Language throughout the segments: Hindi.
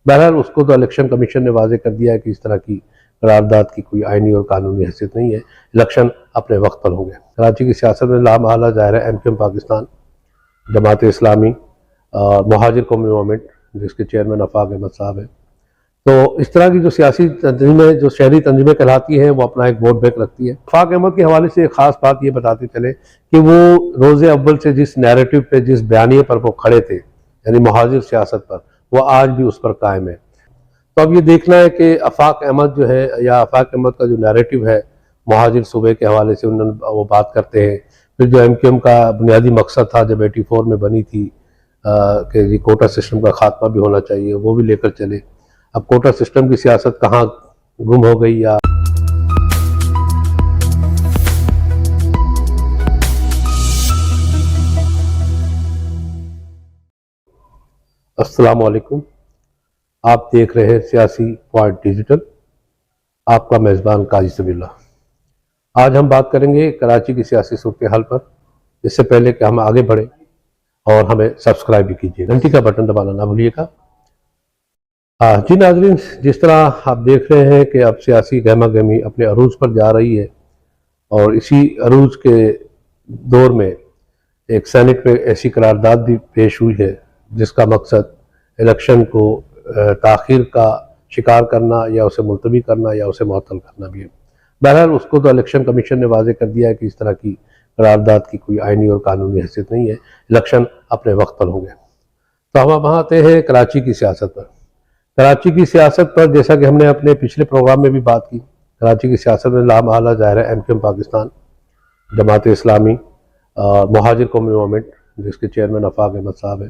बहरहाल उसको तो इलेक्शन कमीशन ने वाजे कर दिया है कि इस तरह की करारदाद की कोई आईनी और कानूनी हैसियत नहीं है। इलेक्शन अपने वक्त पर होंगे। कराची की सियासत में लामहला ज़ाहिर है MQM पाकिस्तान, जमात इस्लामी और मुहाजिर कौमी मूवमेंट जिसके चेयरमैन आफाक अहमद साहब हैं। तो इस तरह की जो सियासी तंजीमें, जो शहरी तंजीमें कहलाती हैं, वो अपना एक वोट बैंक रखती है। आफाक अहमद के हवाले से एक ख़ास बात ये बताते चले कि वो रोज़े अव्वल से जिस नैरेटिव पे, जिस बयानिए पर वो खड़े थे, यानी मुहाजिर सियासत पर, वो आज भी उस पर कायम है। तो अब ये देखना है कि आफाक अहमद जो है, या आफाक अहमद का जो नैरेटिव है मुहाजिर सूबे के हवाले से उन्होंने वो बात करते हैं। फिर जो MQM का बुनियादी मकसद था जब 84 में बनी थी कि जी कोटा सिस्टम का खात्मा भी होना चाहिए, वो भी लेकर चले। अब कोटा सिस्टम की सियासत कहाँ गुम हो गई या अस्सलाम वालेकुम। आप देख रहे हैं सियासी पॉइंट डिजिटल, आपका मेज़बान काजी सबील्ला। आज हम बात करेंगे कराची की सियासी सूरत हाल पर। इससे पहले कि हम आगे बढ़े, और हमें सब्सक्राइब भी कीजिए, घंटी का बटन दबाना ना भूलिएगा। जी नाज़रीन, जिस तरह आप देख रहे हैं कि अब सियासी गहमा गहमी अपने अरूज पर जा रही है, और इसी अरूज के दौर में एक सेनेट में ऐसी करारदाद भी पेश हुई है जिसका मकसद इलेक्शन को ताख़ीर का शिकार करना, या उसे मुलतवी करना, या उसे मुअत्तल करना भी है। बहरहाल उसको तो इलेक्शन कमीशन ने वाजे कर दिया है कि इस तरह की करारदाद की कोई आईनी और कानूनी हैसियत नहीं है। इलेक्शन अपने वक्त पर होंगे। तो हम वहाँ आते हैं कराची की सियासत पर। कराची की सियासत पर जैसा कि हमने अपने पिछले प्रोग्राम में भी बात की, कराची की सियासत में लामहला ज़ाहिर है MQM पाकिस्तान, जमात इस्लामी और मुहाजिर कौमी मूवमेंट जिसके चेयरमैन आफाक अहमद साहब हैं।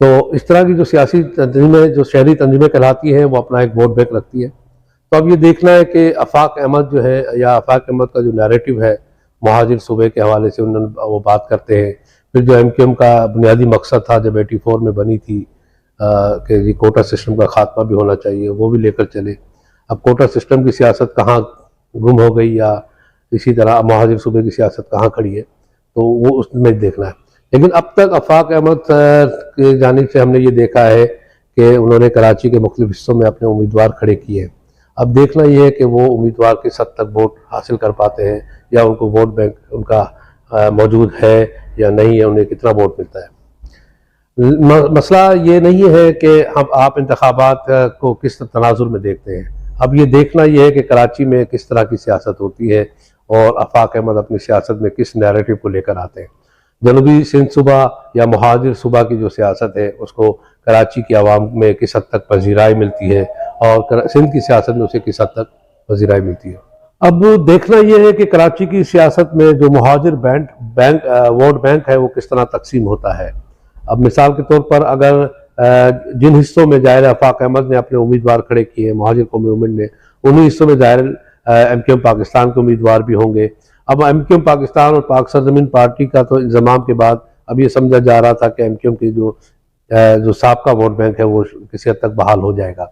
तो इस तरह की जो सियासी तंजीमें, जो शहरी तंजीमें कहलाती हैं, वो अपना एक वोट बैंक रखती है। तो अब ये देखना है कि आफाक अहमद जो है, या आफाक अहमद का जो नैरेटिव है मुहाजिर सूबे के हवाले से उन्होंने वो बात करते हैं। फिर जो MQM का बुनियादी मकसद था जब 84 में बनी थी कि जी कोटा सिस्टम का खात्मा भी होना चाहिए, वो भी लेकर चले। अब कोटा सिस्टम की सियासत कहाँ गुम हो गई, या इसी तरह मुहाजिर सूबे की सियासत कहाँ खड़ी है, तो वो उसमें देखना है। लेकिन अब तक आफाक अहमद की जानिब से हमने ये देखा है कि उन्होंने कराची के मुख्तलिफ हिस्सों में अपने उम्मीदवार खड़े किए हैं। अब देखना ये है कि वो उम्मीदवार किस हद तक वोट हासिल कर पाते हैं, या उनको वोट बैंक उनका मौजूद है या नहीं है, उन्हें कितना वोट मिलता है। मसला ये नहीं है कि हम आप इंतखाबात को किस तनाजुर में देखते हैं। अब ये देखना ये है कि कराची में किस तरह की सियासत होती है, और आफाक अहमद अपनी सियासत में किस नैरेटिव को लेकर आते हैं। जनूबी सिंध सूबा या मुहाजिर सूबा की जो सियासत है, उसको कराची की आवाम में किस हद तक पजीराई मिलती है, और सिंध की सियासत में उसे किस हद तक पजीराई मिलती है। अब देखना यह है कि कराची की सियासत में जो मुहाजिर वोट बैंक है, वो किस तरह तकसीम होता है। अब मिसाल के तौर पर अगर जिन हिस्सों में ज़ाहिर आफाक अहमद ने अपने उम्मीदवार खड़े किए हैं, मुहाजिर कौमी मूवमेंट ने, उन्हीं हिस्सों में ज़ाहिर MQM पाकिस्तान के उम्मीदवार भी होंगे। अब MQM पाकिस्तान और पाक सरजमीन पार्टी का तो इंजमाम के बाद अब ये समझा जा रहा था कि MQM की जो साबका वोट बैंक है वो किसी हद तक बहाल हो जाएगा।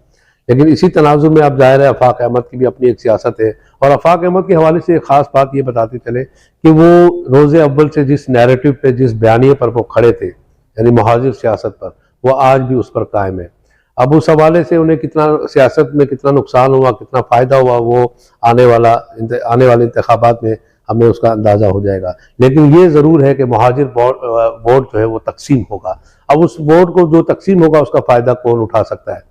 लेकिन इसी तनाजुर में अब ज़ाहिर है आफाक अहमद की भी अपनी एक सियासत है, और आफाक अहमद के हवाले से एक ख़ास बात ये बताते चले कि वो रोज़े अव्वल से जिस नैरेटिव पे, जिस बयानिए पर वो खड़े थे, यानी मुहाजिर सियासत पर, वो आज भी उस पर कायम है। अब उस हवाले से उन्हें कितना सियासत में कितना नुकसान हुआ, कितना फ़ायदा हुआ, वो आने वाले इंतखाबात में हमें उसका अंदाज़ा हो जाएगा। लेकिन ये ज़रूर है कि मुहाजिर वोट जो है वो तकसीम होगा। अब उस वोट को जो तकसीम होगा उसका फ़ायदा कौन उठा सकता है।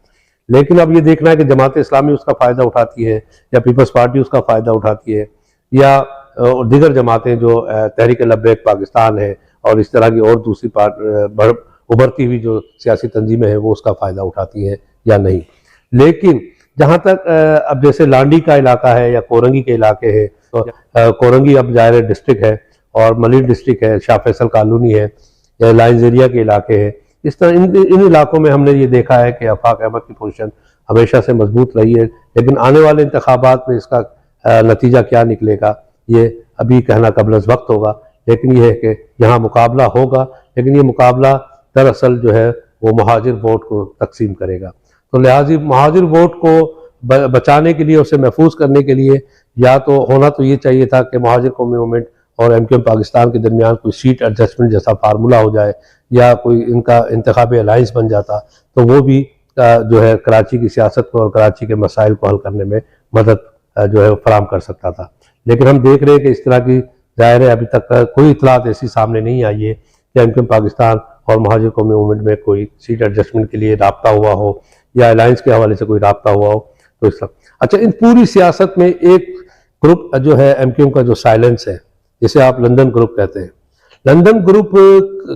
लेकिन अब ये देखना है कि जमात इस्लामी उसका फ़ायदा उठाती है, या पीपल्स पार्टी उसका फ़ायदा उठाती है, या दीगर जमातें जो तहरीक लब्बैक पाकिस्तान है और इस तरह की और दूसरी उभरती हुई जो सियासी तंजीमें हैं, वो उसका फ़ायदा उठाती हैं या नहीं। लेकिन जहाँ तक अब जैसे लांडी का इलाका है या कोरंगी के इलाके हैं, तो कोरंगी अब ज़ाहिर डिस्ट्रिक्ट है, और मलिक डिस्ट्रिक्ट है, शाह फैसल कॉलोनी है, या लाइन्स एरिया के इलाके हैं। इस तरह इन इलाकों में हमने ये देखा है कि आफाक अहमद की पोजीशन हमेशा से मजबूत रही है। लेकिन आने वाले इंतखाबात में इसका नतीजा क्या निकलेगा, ये अभी कहना कबल अज़ वक्त होगा। लेकिन यह है कि यहाँ मुकाबला होगा, लेकिन ये मुकाबला दरअसल जो है वो मुहाजिर वोट को तकसीम करेगा। तो लिहाजा मुहाजिर वोट को बचाने के लिए, उसे महफूज करने के लिए, या तो होना तो ये चाहिए था कि मुहाजिर कौमी मूवमेंट और MQM पाकिस्तान के दरमियान कोई सीट एडजस्टमेंट जैसा फार्मूला हो जाए, या कोई इनका इंतखाबी अलाइंस बन जाता, तो वो भी जो है कराची की सियासत को और कराची के मसाइल को हल करने में मदद जो है फराहम कर सकता था। लेकिन हम देख रहे हैं कि इस तरह की ज़ाहिर है अभी तक कोई इतलात ऐसी सामने नहीं आई है कि एमक्यूएम पाकिस्तान और महाजिर कौमी मूवमेंट में कोई सीट एडजस्टमेंट के लिए राब्ता हुआ हो या अलायंस के हवाले से कोई राब्ता हुआ हो। तो इस अच्छा, इन पूरी सियासत में एक ग्रुप जो है एमक्यूएम का जो साइलेंस है, जिसे आप लंदन ग्रुप कहते हैं, लंदन ग्रुप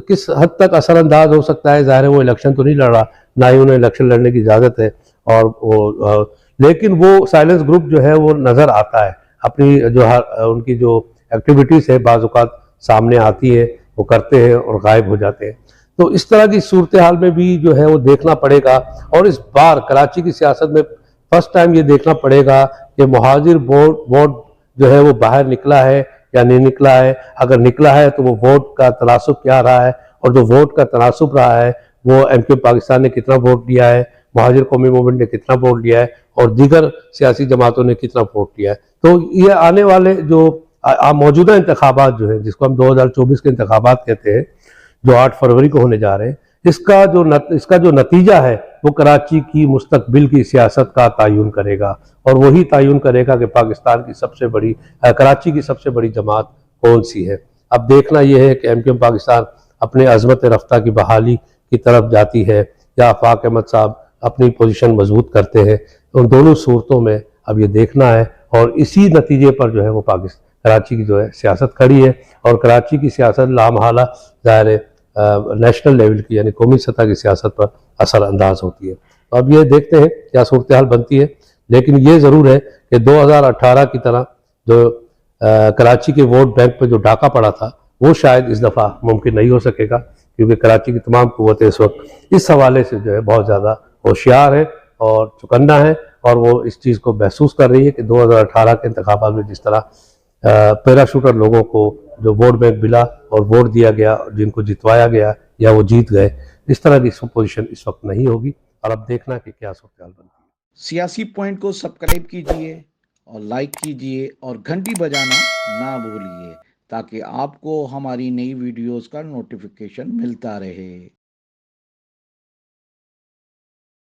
किस हद तक असरअंदाज हो सकता है? ज़ाहिर है वो इलेक्शन तो नहीं लड़ रहा, ना ही उन्हें इलेक्शन लड़ने की इजाज़त है, और वो लेकिन वो साइलेंस ग्रुप जो है वो नज़र आता है, अपनी जो उनकी जो एक्टिविटीज़ है बाज़ औक़ात सामने आती है, वो करते हैं और गायब हो जाते हैं। तो इस तरह की सूरत हाल में भी जो है वो देखना पड़ेगा, और इस बार कराची की सियासत में फर्स्ट टाइम ये देखना पड़ेगा कि मुहाजिर वोट जो है वो बाहर निकला है या नहीं निकला है। अगर निकला है तो वो वोट का तनासुब क्या रहा है, और जो वोट का तनासुब रहा है वो एमक्यूएम पाकिस्तान ने कितना वोट दिया है, महाजिर कौमी मूवमेंट ने कितना वोट दिया है, और दीगर सियासी जमातों ने कितना वोट दिया है। तो ये आने वाले जो मौजूदा इंतखाबात जो है, जिसको हम 2024 के इंतखाबात कहते हैं, जो 8 फरवरी को होने जा रहे हैं, इसका जो नतीजा है वो कराची की मुस्तकबिल की सियासत का तयन करेगा, और वही तयन करेगा कि पाकिस्तान की सबसे बड़ी कराची की सबसे बड़ी जमात कौन सी है। अब देखना यह है कि एमक्यूएम पाकिस्तान अपने अजमत रफ्ता की बहाली की तरफ जाती है या आफाक अहमद साहब अपनी पोजीशन मजबूत करते हैं। उन दोनों सूरतों में अब ये देखना है, और इसी नतीजे पर जो है वो पाकिस्तान कराची की जो है सियासत खड़ी है, और कराची की सियासत लामहला ज़ाहिर है नेशनल लेवल की यानी कौमी सतह की सियासत पर असरअंदाज होती है। तो अब ये देखते हैं क्या सूरत हाल बनती है, लेकिन ये ज़रूर है कि 2018 की तरह जो कराची के वोट बैंक पर जो डाका पड़ा था वो शायद इस दफ़ा मुमकिन नहीं हो सकेगा, क्योंकि कराची की तमाम कुव्वतें इस वक्त इस हवाले से जो है बहुत ज़्यादा होशियार है और चौकन्ना है, और वो इस चीज़ को महसूस कर रही है कि 2018 के इंतखाबात में जिस तरह पैराशूटर लोगों को जो वोट बैंक मिला और वोट दिया गया, जिनको जितवाया गया या वो जीत गए, इस तरह की पोजीशन इस वक्त नहीं होगी। और अब देखना कि क्या सूरत हाल बनती है। सियासी पॉइंट को सब्सक्राइब कीजिए और लाइक कीजिए और घंटी बजाना ना भूलिए, ताकि आपको हमारी नई वीडियोस का नोटिफिकेशन मिलता रहे।